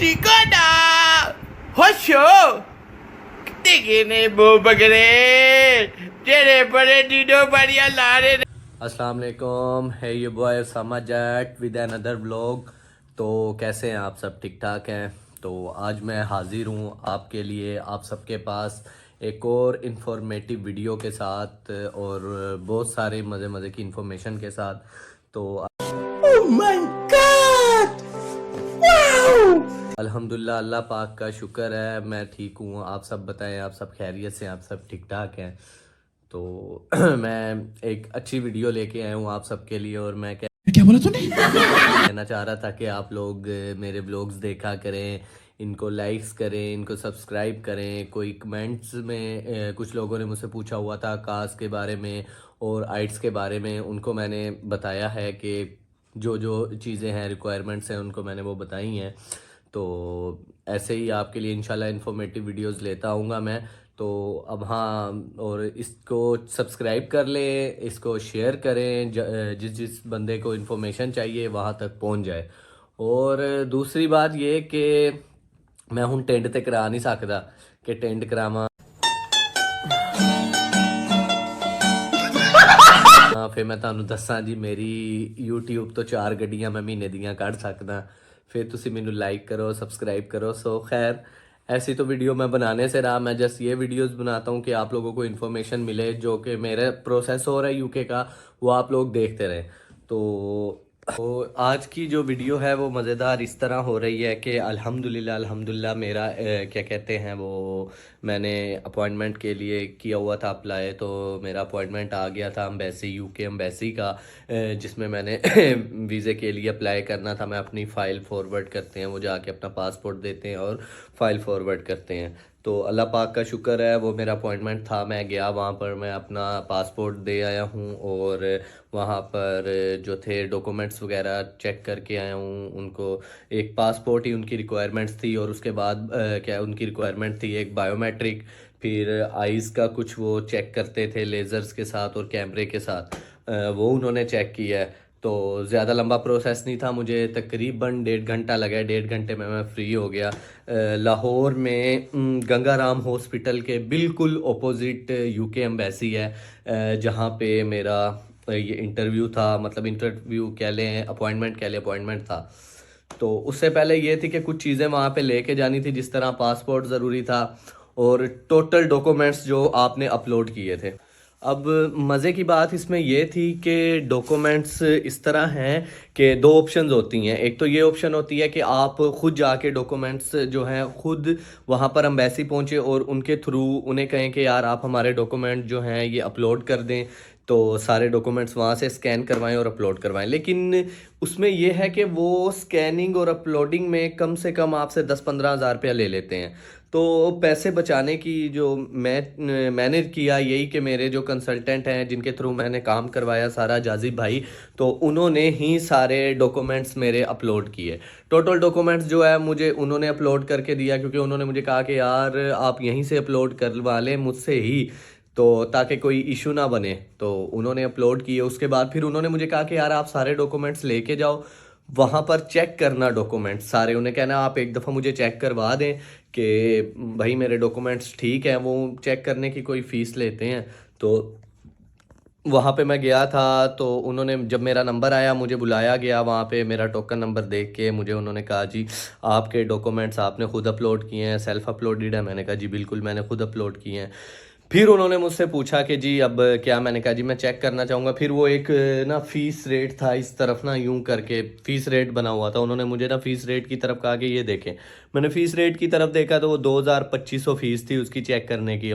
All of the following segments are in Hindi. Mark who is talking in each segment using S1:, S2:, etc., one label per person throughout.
S1: Tikona! Hosho! Tigene bubagre! Tere pare dino bariya lare.
S2: अस्सलाम वालेकुम है ये boy Sama jet with another vlog. तो कैसे हैं आप सब? ठीक ठाक हैं? तो आज मैं हाज़िर हूँ आपके लिए, आप सबके पास एक और इन्फॉर्मेटिव वीडियो के साथ और बहुत सारे मज़े मज़े की इन्फॉर्मेशन के साथ। तो
S1: Oh my God! Wow!
S2: अल्हम्दुलिल्लाह, अल्लाह पाक का शुक्र है, मैं ठीक हूँ। आप सब बताएं, आप सब खैरियत से, आप सब ठीक ठाक हैं? तो मैं एक अच्छी वीडियो लेके आया हूँ आप सबके लिए और मैं
S1: क्या बोला तूने?
S2: कहना चाह रहा था कि आप लोग मेरे व्लॉग्स देखा करें, इनको लाइक्स करें, इनको सब्सक्राइब करें। कोई कमेंट्स में कुछ लोगों ने मुझसे पूछा हुआ था कास्ट के बारे में और आइट्स के बारे में, उनको मैंने बताया है कि जो जो चीज़ें हैं, रिक्वायरमेंट्स हैं, उनको मैंने वो बताई हैं। तो ऐसे ही आपके लिए इंशाल्लाह इन्फॉर्मेटिव वीडियोस लेता आऊँगा मैं। तो अब हाँ, और इसको सब्सक्राइब कर लें, इसको शेयर करें, जिस जिस बंदे को इन्फॉर्मेशन चाहिए वहाँ तक पहुँच जाए। और दूसरी बात ये कि मैं हूँ टेंड ते करा नहीं सकता कि टेंड करावां फिर मैं ਤੁਹਾਨੂੰ ਦੱਸਾਂ जी मेरी YouTube तो 4 ਗੱਡੀਆਂ मैं महीने ਦੀਆਂ ਕੱਢ सकदा, फिर तुसी मैनू लाइक करो, सब्सक्राइब करो। सो खैर, ऐसी तो वीडियो मैं बनाने से रहा, मैं जस्ट ये वीडियोस बनाता हूँ कि आप लोगों को इन्फॉर्मेशन मिले, जो कि मेरा प्रोसेस हो रहा है यूके का, वो आप लोग देखते रहें। तो आज की जो वीडियो है वो मज़ेदार इस तरह हो रही है कि अल्हम्दुलिल्लाह अल्हम्दुलिल्लाह मेरा क्या कहते हैं वो, मैंने अपॉइंटमेंट के लिए किया हुआ था अप्लाई, तो मेरा अपॉइंटमेंट आ गया था एम्बेसी, यूके एम्बेसी का, जिसमें मैंने वीज़े के लिए अप्लाई करना था। मैं अपनी फ़ाइल फॉरवर्ड करते हैं, वो जाके अपना पासपोर्ट देते हैं और फ़ाइल फॉरवर्ड करते हैं। तो अल्लाह पाक का शुक्र है, वो मेरा अपॉइंटमेंट था, मैं गया वहाँ पर, मैं अपना पासपोर्ट दे आया हूँ और वहाँ पर जो थे डॉक्यूमेंट्स वगैरह चेक करके आया हूँ। उनको एक पासपोर्ट ही उनकी रिक्वायरमेंट्स थी और उसके बाद क्या उनकी रिक्वायरमेंट थी एक बायोमेट्रिक, फिर आइज़ का कुछ वो चेक करते थे लेज़र्स के साथ और कैमरे के साथ, वो उन्होंने चेक किया है। तो ज़्यादा लंबा प्रोसेस नहीं था, मुझे तकरीबन 1.5 घंटा लगा, 1.5 घंटे में मैं फ्री हो गया। लाहौर में गंगाराम हॉस्पिटल के बिल्कुल ऑपोजिट यूके एम्बेसी है, जहाँ पे मेरा ये इंटरव्यू था, मतलब इंटरव्यू कह लें, अपॉइंटमेंट कह लें, अपॉइंटमेंट था। तो उससे पहले ये थी कि कुछ चीज़ें वहाँ पे लेके जानी थी, जिस तरह पासपोर्ट ज़रूरी था और टोटल डॉक्यूमेंट्स जो आपने अपलोड किए थे। अब मज़े की बात इसमें यह थी कि डॉक्यूमेंट्स इस तरह हैं कि दो ऑप्शंस होती हैं। एक तो ये ऑप्शन होती है कि आप खुद जाके डॉक्यूमेंट्स जो हैं खुद वहाँ पर एम्बेसी पहुँचे और उनके थ्रू उन्हें कहें कि यार आप हमारे डॉक्यूमेंट जो हैं ये अपलोड कर दें, तो सारे डॉक्यूमेंट्स वहाँ से स्कैन करवाएं और अपलोड करवाएं। लेकिन उसमें यह है कि वो स्कैनिंग और अपलोडिंग में कम से कम आपसे 10-15 हज़ार रुपया ले लेते हैं। तो पैसे बचाने की जो मैंने किया यही कि मेरे जो कंसल्टेंट हैं जिनके थ्रू मैंने काम करवाया सारा, जाजिब भाई, तो उन्होंने ही सारे डॉक्यूमेंट्स मेरे अपलोड किए। टोटल डॉक्यूमेंट्स जो है मुझे उन्होंने अपलोड करके दिया, क्योंकि उन्होंने मुझे कहा कि यार आप यहीं से अपलोड करवा लें मुझसे ही, तो ताकि कोई इशू ना बने। तो उन्होंने अपलोड किए, उसके बाद फिर उन्होंने मुझे कहा कि यार आप सारे डॉक्यूमेंट्स लेके जाओ, वहाँ पर चेक करना डॉक्यूमेंट्स सारे, उन्हें कहना आप एक दफ़ा मुझे चेक करवा दें कि भाई मेरे डॉक्यूमेंट्स ठीक हैं। वो चेक करने की कोई फ़ीस लेते हैं। तो वहाँ पे मैं गया था, तो उन्होंने जब मेरा नंबर आया मुझे बुलाया गया, वहाँ पे मेरा टोकन नंबर देख के मुझे उन्होंने कहा जी आपके डॉक्यूमेंट्स आपने खुद अपलोड किए हैं, सेल्फ़ अपलोडेड है? मैंने कहा जी बिल्कुल मैंने खुद अपलोड किए हैं। फिर उन्होंने मुझसे पूछा कि जी अब क्या? मैंने कहा जी मैं चेक करना चाहूँगा। फिर वो एक ना फ़ीस रेट था इस तरफ ना, यूँ करके फ़ीस रेट बना हुआ था, उन्होंने मुझे ना फ़ीस रेट की तरफ कहा कि ये देखें। मैंने फ़ीस रेट की तरफ देखा तो वो 2200 फ़ीस थी उसकी चेक करने की,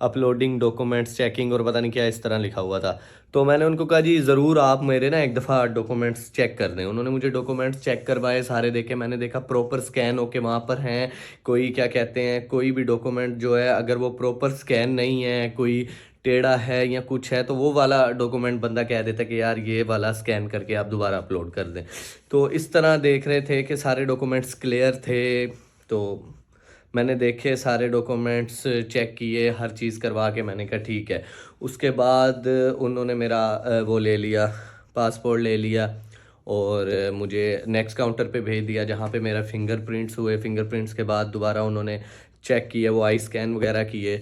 S2: अपलोडिंग डॉक्यूमेंट्स चेकिंग और पता नहीं क्या इस तरह लिखा हुआ था। तो मैंने उनको कहा जी ज़रूर आप मेरे ना एक दफ़ा डॉक्यूमेंट्स चेक कर दें। उन्होंने मुझे डॉक्यूमेंट्स चेक करवाए, सारे देखे, मैंने देखा प्रॉपर स्कैन होके वहाँ पर हैं। कोई क्या कहते हैं, कोई भी डॉक्यूमेंट जो है अगर वो प्रॉपर स्कैन नहीं है, कोई टेढ़ा है या कुछ है, तो वो वाला डॉक्यूमेंट बंदा कह देता कि यार ये वाला स्कैन करके आप दोबारा अपलोड कर दें। तो इस तरह देख रहे थे कि सारे डॉक्यूमेंट्स क्लियर थे। तो मैंने देखे सारे डॉक्यूमेंट्स, चेक किए, हर चीज़ करवा के मैंने कहा ठीक है। उसके बाद उन्होंने मेरा वो ले लिया, पासपोर्ट ले लिया और मुझे नेक्स्ट काउंटर पे भेज दिया जहाँ पे मेरा फिंगरप्रिंट्स हुए। फिंगरप्रिंट्स के बाद दोबारा उन्होंने चेक किए, वो आई स्कैन वगैरह किए।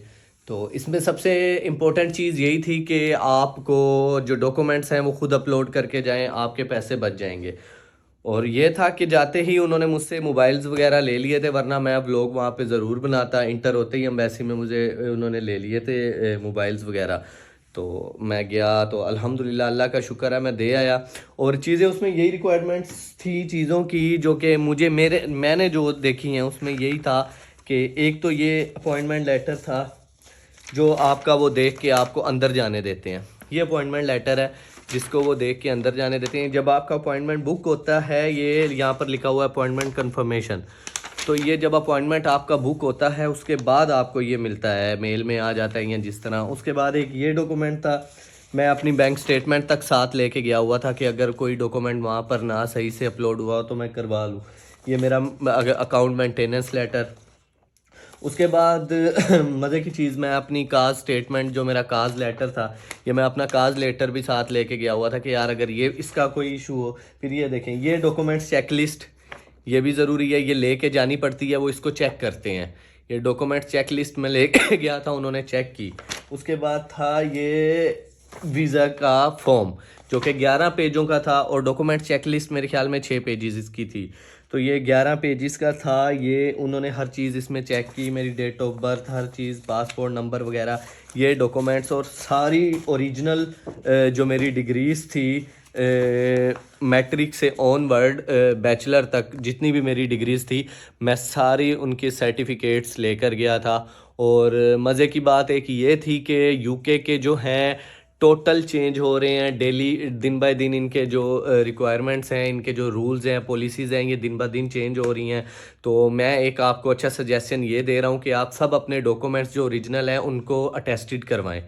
S2: तो इसमें सबसे इम्पोर्टेंट चीज़ यही थी कि आपको जो डॉक्यूमेंट्स हैं वो खुद अपलोड करके जाएं, आपके पैसे बच जाएंगे। और ये था कि जाते ही उन्होंने मुझसे मोबाइल्स वगैरह ले लिए थे, वरना मैं अब व्लॉग वहाँ पे ज़रूर बनाता। इंटर होते ही एम्बेसी में मुझे उन्होंने ले लिए थे मोबाइल्स वगैरह। तो मैं गया तो अल्हम्दुलिल्लाह अल्लाह का शुक्र है मैं दे आया। और चीज़ें उसमें यही रिक्वायरमेंट्स थी चीज़ों की जो कि मैंने जो देखी हैं उसमें यही था कि एक तो ये अपॉइंटमेंट लेटर था जो आपका वो देख के आपको अंदर जाने देते हैं। ये अपॉइंटमेंट लेटर है जिसको वो देख के अंदर जाने देते हैं। जब आपका अपॉइंटमेंट बुक होता है, ये यहाँ पर लिखा हुआ है अपॉइंटमेंट कंफर्मेशन। तो ये जब अपॉइंटमेंट आपका बुक होता है उसके बाद आपको ये मिलता है, मेल में आ जाता है या जिस तरह। उसके बाद एक ये डॉक्यूमेंट था, मैं अपनी बैंक स्टेटमेंट तक साथ लेके गया हुआ था कि अगर कोई डॉक्यूमेंट वहाँ पर ना सही से अपलोड हुआ हो तो मैं करवा लूँ। ये मेरा अकाउंट मेंटेनेंस लेटर। उसके बाद मज़े की चीज़, मैं अपनी काज स्टेटमेंट जो मेरा काज लेटर था, ये मैं अपना काज लेटर भी साथ लेके गया हुआ था कि यार अगर ये इसका कोई इशू हो। फिर ये देखें, ये डॉक्यूमेंट्स चेकलिस्ट, ये भी ज़रूरी है, ये लेके जानी पड़ती है, वो इसको चेक करते हैं। ये डॉक्यूमेंट चेक लिस्ट में लेके गया था, उन्होंने चेक की। उसके बाद था ये वीज़ा का फॉर्म जो कि 11 पेजों का था और डॉक्यूमेंट चेक लिस्ट मेरे ख्याल में 6 पेजेस इसकी थी। तो ये 11 पेजेस का था। ये उन्होंने हर चीज़ इसमें चेक की, मेरी डेट ऑफ बर्थ, हर चीज़, पासपोर्ट नंबर वगैरह, ये डॉक्यूमेंट्स और सारी ओरिजिनल जो मेरी डिग्रीज़ थी मैट्रिक से ऑनवर्ड बैचलर तक जितनी भी मेरी डिग्रीज़ थी, मैं सारी उनके सर्टिफिकेट्स लेकर गया था। और मज़े की बात एक ये थी कि यूके के जो हैं टोटल चेंज हो रहे हैं डेली, दिन बाय दिन इनके जो रिक्वायरमेंट्स हैं, इनके जो रूल्स हैं, पॉलिसीज़ हैं, ये दिन ब दिन चेंज हो रही हैं। तो मैं एक आपको अच्छा सजेशन ये दे रहा हूँ कि आप सब अपने डॉक्यूमेंट्स जो ओरिजिनल हैं उनको अटेस्टेड करवाएं।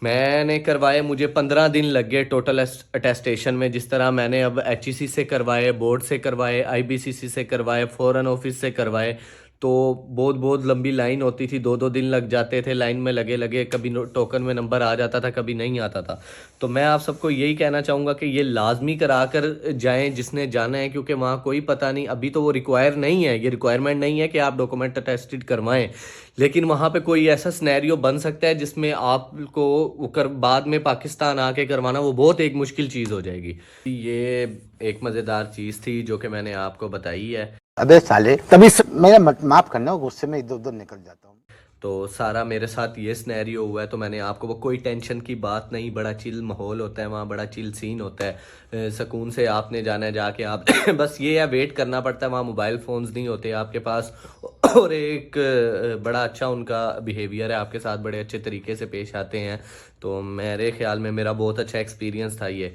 S2: मैंने करवाए, मुझे 15 दिन लग गए टोटल अटेस्टेशन में। जिस तरह मैंने अब HEC से करवाए, बोर्ड से करवाए, IBCC से करवाए, फॉरेन ऑफिस से करवाए, तो बहुत बहुत लंबी लाइन होती थी, 2-2 दिन लग जाते थे लाइन में लगे लगे। कभी टोकन में नंबर आ जाता था, कभी नहीं आता था। तो मैं आप सबको यही कहना चाहूँगा कि ये लाजमी करा कर जाएँ जिसने जाना है, क्योंकि वहाँ कोई पता नहीं, अभी तो वो रिक्वायर नहीं है, ये रिक्वायरमेंट नहीं है कि आप डॉक्यूमेंट अटेस्टेड करवाएं, लेकिन वहाँ पे कोई ऐसा सिनेरियो बन सकता है जिसमें आपको बाद में पाकिस्तान आके करवाना वो बहुत एक मुश्किल चीज़ हो जाएगी। ये एक मज़ेदार चीज़ थी जो कि मैंने आपको बताई है।
S3: अबे साले, तभी मेरा माफ करना, गुस्से में इधर उधर निकल जाता हूँ।
S2: तो सारा मेरे साथ ये सिनेरियो हुआ है, तो मैंने आपको, वो कोई टेंशन की बात नहीं, बड़ा चिल माहौल होता है वहाँ, बड़ा चिल सीन होता है। सुकून से आपने जाना है, जाके आप बस ये है वेट करना पड़ता है, वहाँ मोबाइल फ़ोन्स नहीं होते आपके पास। और एक बड़ा अच्छा उनका बिहेवियर है आपके साथ, बड़े अच्छे तरीके से पेश आते हैं। तो मेरे ख्याल में मेरा बहुत अच्छा एक्सपीरियंस था ये।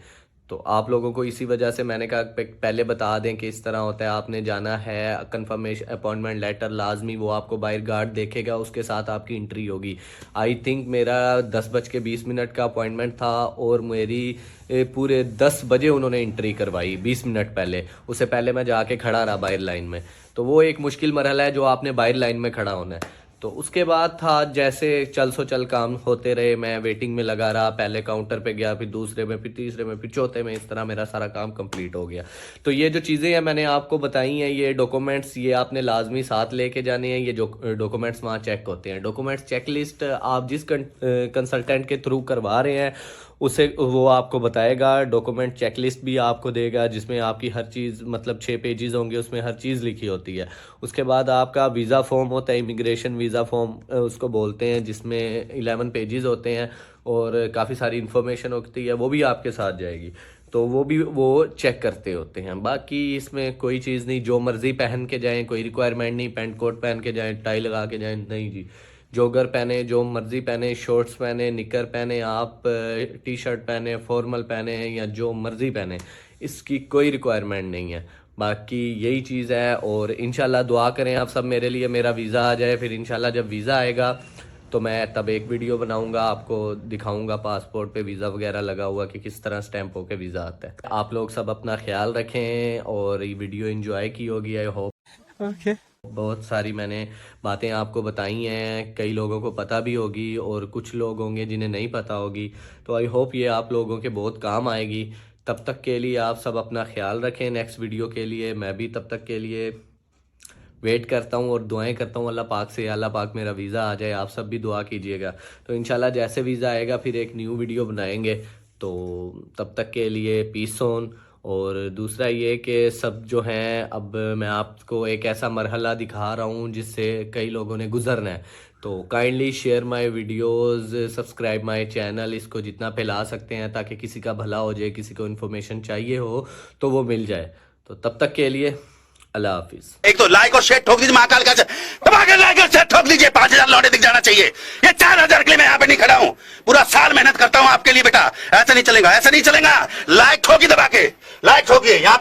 S2: तो आप लोगों को इसी वजह से मैंने कहा पहले बता दें कि इस तरह होता है, आपने जाना है, कंफर्मेशन अपॉइंटमेंट लेटर लाजमी, वो आपको बाहर गार्ड देखेगा, उसके साथ आपकी एंट्री होगी। आई थिंक मेरा 10:20 का अपॉइंटमेंट था और मेरी पूरे 10 बजे उन्होंने एंट्री करवाई, 20 मिनट पहले। उससे पहले मैं जाके खड़ा रहा बाहर लाइन में। तो वो एक मुश्किल मरहला है जो आपने बाहर लाइन में खड़ा होना है। तो उसके बाद था जैसे चल काम होते रहे, मैं वेटिंग में लगा रहा, पहले काउंटर पे गया, फिर दूसरे में, फिर तीसरे में, फिर चौथे में, इस तरह मेरा सारा काम कंप्लीट हो गया। तो ये जो चीज़ें हैं मैंने आपको बताई हैं, ये डॉक्यूमेंट्स ये आपने लाजमी साथ लेके जाने हैं। ये जो डॉक्यूमेंट्स वहाँ चेक होते हैं, डॉक्यूमेंट्स चेकलिस्ट आप जिस कंसल्टेंट के थ्रू करवा रहे हैं उसे वो आपको बताएगा। डॉक्यूमेंट चेकलिस्ट भी आपको देगा जिसमें आपकी हर चीज़, मतलब 6 पेजेस होंगे, उसमें हर चीज़ लिखी होती है। उसके बाद आपका वीज़ा फॉर्म होता है, इमिग्रेशन वीज़ा फॉर्म उसको बोलते हैं, जिसमें 11 पेजेस होते हैं और काफ़ी सारी इन्फॉर्मेशन होती है, वो भी आपके साथ जाएगी। तो वो चेक करते होते हैं। बाकी इसमें कोई चीज़ नहीं, जो मर्ज़ी पहन के जाएँ, कोई रिक्वायरमेंट नहीं पैंट कोट पहन के जाएँ, टाई लगा के जाएँ, नहीं जी। जॉगर पहने, जो मर्ज़ी पहने, शॉर्ट्स पहने, निकर पहने, आप टी शर्ट पहने, फॉर्मल पहने या जो मर्ज़ी पहने, इसकी कोई रिक्वायरमेंट नहीं है। बाकी यही चीज़ है। और इंशाल्लाह दुआ करें आप सब मेरे लिए, मेरा वीज़ा आ जाए। फिर इंशाल्लाह जब वीज़ा आएगा तो मैं तब एक वीडियो बनाऊंगा, आपको दिखाऊंगा पासपोर्ट पे वीज़ा वगैरह लगा हुआ कि किस तरह स्टैंप होके वीज़ा आता है। आप लोग सब अपना ख्याल रखें और ये वीडियो एंजॉय की होगी, आई होप। बहुत सारी मैंने बातें आपको बताई हैं, कई लोगों को पता भी होगी और कुछ लोग होंगे जिन्हें नहीं पता होगी। तो आई होप ये आप लोगों के बहुत काम आएगी। तब तक के लिए आप सब अपना ख्याल रखें। नेक्स्ट वीडियो के लिए मैं भी तब तक के लिए वेट करता हूँ और दुआएं करता हूँ अल्लाह पाक से, अल्लाह पाक मेरा वीज़ा आ जाए। आप सब भी दुआ कीजिएगा। तो इंशाल्लाह जैसे वीज़ा आएगा फिर एक न्यू वीडियो बनाएंगे। तो तब तक के लिए पीस ऑन। और दूसरा ये कि सब जो हैं, अब मैं आपको एक ऐसा मरहला दिखा रहा हूँ जिससे कई लोगों ने गुजरना है। तो kindly share my videos, subscribe my channel, इसको जितना फैला सकते हैं ताकि किसी का भला हो जाए, किसी को इन्फॉर्मेशन चाहिए हो तो वो मिल जाए। तो तब तक के लिए अल्लाह हाफिज।
S4: एक तो लाइक और शेयर ठोक दीजिए, महाकाल का दबाकर लाइक और शेयर ठोक दीजिए। 5000 लौटे दिख जाना चाहिए। ये 4000 के लिए मैं यहाँ पे नहीं खड़ा हूँ, पूरा साल मेहनत करता हूँ आपके लिए बेटा। ऐसा नहीं चलेगा, ऐसा नहीं चलेगा। लाइक ठोकी दबा के, लाइक ठोकिए यहाँ।